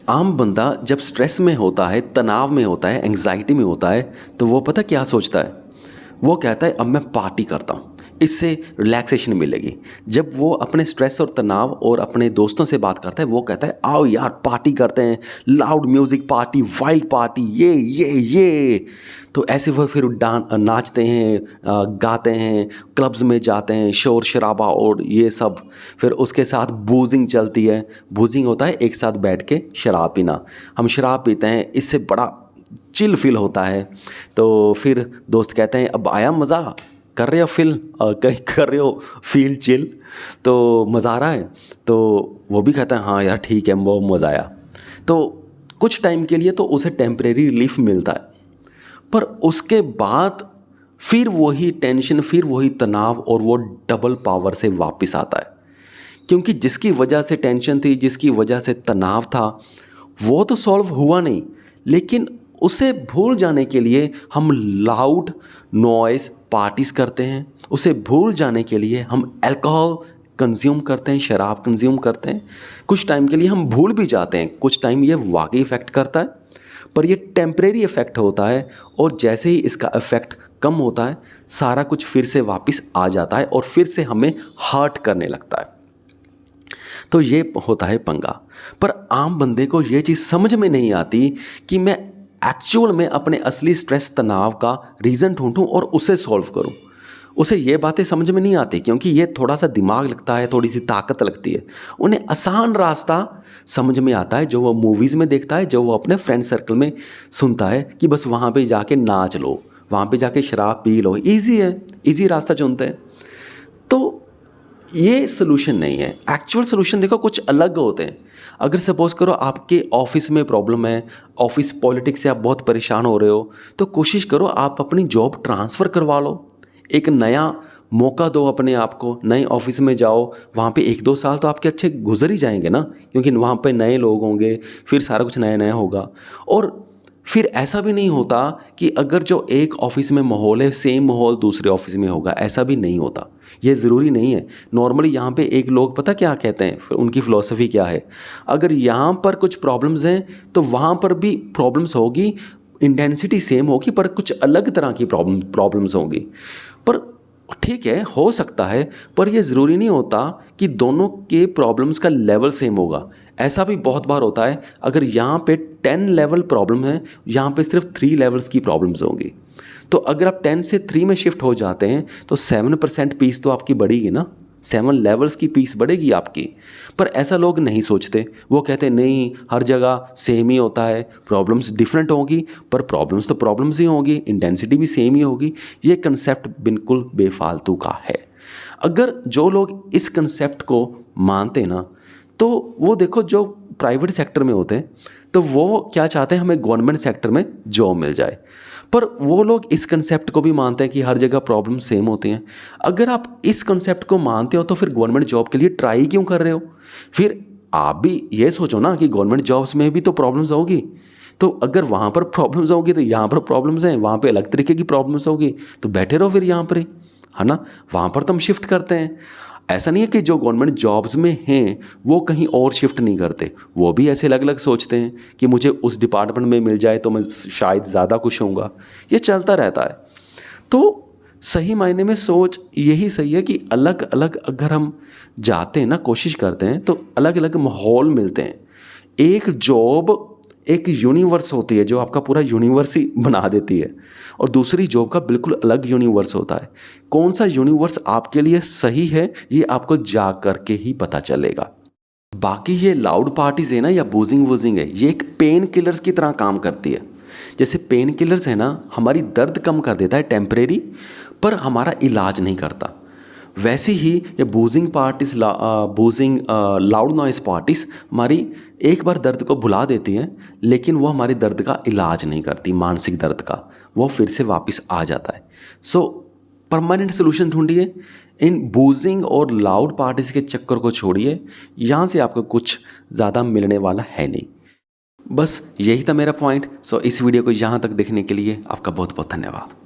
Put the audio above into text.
आम बंदा जब स्ट्रेस में होता है, तनाव में होता है, एंग्जाइटी में होता है, तो वो पता क्या सोचता है? वो कहता है अब मैं पार्टी करता हूँ, इससे रिलैक्सेशन मिलेगी। जब वो अपने स्ट्रेस और तनाव और अपने दोस्तों से बात करता है, वो कहता है आओ यार पार्टी करते हैं, loud music party, wild party, ये। तो ऐसे वो फिर नाचते हैं, गाते हैं, क्लब्स में जाते हैं, शोर शराबा और ये सब। फिर उसके साथ बूजिंग चलती है। बूजिंग होता है एक साथ बैठ के शराब पीना। हम शराब पीते हैं, इससे बड़ा चिल फील होता है। तो फिर दोस्त कहते हैं अब आया मज़ा, कर रहे हो कहीं कर रहे हो फील चिल, तो मज़ा आ रहा है? तो वो भी कहता है हाँ यार ठीक है, वो मज़ा आया। तो कुछ टाइम के लिए तो उसे टेम्परेरी रिलीफ मिलता है, पर उसके बाद फिर वही टेंशन, फिर वही तनाव और वो डबल पावर से वापस आता है। क्योंकि जिसकी वजह से टेंशन थी, जिसकी वजह से तनाव था, वो तो सॉल्व हुआ नहीं, लेकिन उसे भूल जाने के लिए हम लाउड नॉइज़ पार्टीज़ करते हैं। उसे भूल जाने के लिए हम अल्कोहल कंज्यूम करते हैं, शराब कंज्यूम करते हैं। कुछ टाइम के लिए हम भूल भी जाते हैं, कुछ टाइम ये वाकई इफ़ेक्ट करता है, पर ये टेम्परेरी इफ़ेक्ट होता है। और जैसे ही इसका इफ़ेक्ट कम होता है, सारा कुछ फिर से वापस आ जाता है और फिर से हमें हर्ट करने लगता है। तो ये होता है पंगा। पर आम बंदे को ये चीज़ समझ में नहीं आती कि मैं एक्चुअल में अपने असली स्ट्रेस तनाव का रीज़न ढूंढूं और उसे सॉल्व करूं। उसे ये बातें समझ में नहीं आती, क्योंकि ये थोड़ा सा दिमाग लगता है, थोड़ी सी ताकत लगती है। उन्हें आसान रास्ता समझ में आता है, जो वो मूवीज़ में देखता है, जो वो अपने फ्रेंड सर्कल में सुनता है कि बस वहाँ पे जाके नाच लो, वहाँ पे जाके शराब पी लो, ईजी है, ईजी रास्ता चुनते हैं। तो ये सोल्यूशन नहीं है। एक्चुअल सोल्यूशन देखो कुछ अलग होते हैं। अगर सपोज करो आपके ऑफिस में प्रॉब्लम है, ऑफिस पॉलिटिक्स से आप बहुत परेशान हो रहे हो, तो कोशिश करो आप अपनी जॉब ट्रांसफ़र करवा लो। एक नया मौका दो अपने आप को, नए ऑफिस में जाओ, वहाँ पे 1-2 साल तो आपके अच्छे गुजर ही जाएंगे ना, क्योंकि वहाँ पे नए लोग होंगे, फिर सारा कुछ नया नया होगा। और फिर ऐसा भी नहीं होता कि अगर जो एक ऑफिस में माहौल है, सेम माहौल दूसरे ऑफिस में होगा, ऐसा भी नहीं होता। ये ज़रूरी नहीं है। नॉर्मली यहाँ पे एक लोग पता क्या कहते हैं, फिर उनकी फ़िलॉसफी क्या है, अगर यहाँ पर कुछ प्रॉब्लम्स हैं तो वहाँ पर भी प्रॉब्लम्स होगी, इंटेंसिटी सेम होगी, पर कुछ अलग तरह की प्रॉब्लम्स होंगी। पर ठीक है, हो सकता है, पर यह ज़रूरी नहीं होता कि दोनों के प्रॉब्लम्स का लेवल सेम होगा। ऐसा भी बहुत बार होता है, अगर यहाँ पे 10 लेवल प्रॉब्लम है, यहाँ पे सिर्फ 3 लेवल्स की प्रॉब्लम्स होंगी। तो अगर आप 10 से 3 में शिफ्ट हो जाते हैं तो 7% पीस तो आपकी बढ़ेगी ना, 7 लेवल्स की पीस बढ़ेगी आपकी। पर ऐसा लोग नहीं सोचते। वो कहते नहीं, हर जगह सेम ही होता है, प्रॉब्लम्स डिफरेंट होंगी, पर प्रॉब्लम्स तो प्रॉब्लम्स ही होंगी, इंटेंसिटी भी सेम ही होगी। ये कंसेप्ट बिल्कुल बेफालतू का है। अगर जो लोग इस कंसेप्ट को मानते ना, तो वो देखो जो प्राइवेट सेक्टर में होते हैं, तो वो क्या चाहते हैं, हमें गवर्नमेंट सेक्टर में जॉब मिल जाए। पर वो लोग इस कंसेप्ट को भी मानते हैं कि हर जगह प्रॉब्लम सेम होती हैं। अगर आप इस कंसेप्ट को मानते हो तो फिर गवर्नमेंट जॉब के लिए ट्राई क्यों कर रहे हो? फिर आप भी ये सोचो ना कि गवर्नमेंट जॉब्स में भी तो प्रॉब्लम्स होगी। तो अगर वहाँ पर प्रॉब्लम्स होगी तो यहाँ पर प्रॉब्लम्स हैं, वहाँ पे अलग तरीके की प्रॉब्लम्स होगी, तो बैठे रहो फिर यहाँ पर ही, है ना। वहाँ पर तो हम शिफ्ट करते हैं। ऐसा नहीं है कि जो गवर्नमेंट जॉब्स में हैं वो कहीं और शिफ्ट नहीं करते, वो भी ऐसे अलग अलग सोचते हैं कि मुझे उस डिपार्टमेंट में मिल जाए तो मैं शायद ज़्यादा खुश होऊंगा। ये चलता रहता है। तो सही मायने में सोच यही सही है कि अलग अलग अगर हम जाते हैं ना, कोशिश करते हैं, तो अलग अलग माहौल मिलते हैं। एक जॉब एक यूनिवर्स होती है जो आपका पूरा यूनिवर्स ही बना देती है, और दूसरी जॉब का बिल्कुल अलग यूनिवर्स होता है। कौन सा यूनिवर्स आपके लिए सही है ये आपको जा करके ही पता चलेगा। बाकी ये लाउड पार्टीज है ना, या बूजिंग वूजिंग है, ये एक पेन किलर्स की तरह काम करती है। जैसे पेन किलर्स है ना, हमारी दर्द कम कर देता है टेम्परेरी, पर हमारा इलाज नहीं करता। वैसे ही ये बूजिंग लाउड नॉइस पार्टीज हमारी एक बार दर्द को भुला देती हैं, लेकिन वो हमारी दर्द का इलाज नहीं करती, मानसिक दर्द का। वो फिर से वापस आ जाता है। सो परमानेंट सोल्यूशन ढूंढिए, इन बूजिंग और लाउड पार्टीज के चक्कर को छोड़िए। यहाँ से आपको कुछ ज़्यादा मिलने वाला है नहीं। बस यही था मेरा पॉइंट। सो इस वीडियो को यहाँ तक देखने के लिए आपका बहुत बहुत धन्यवाद।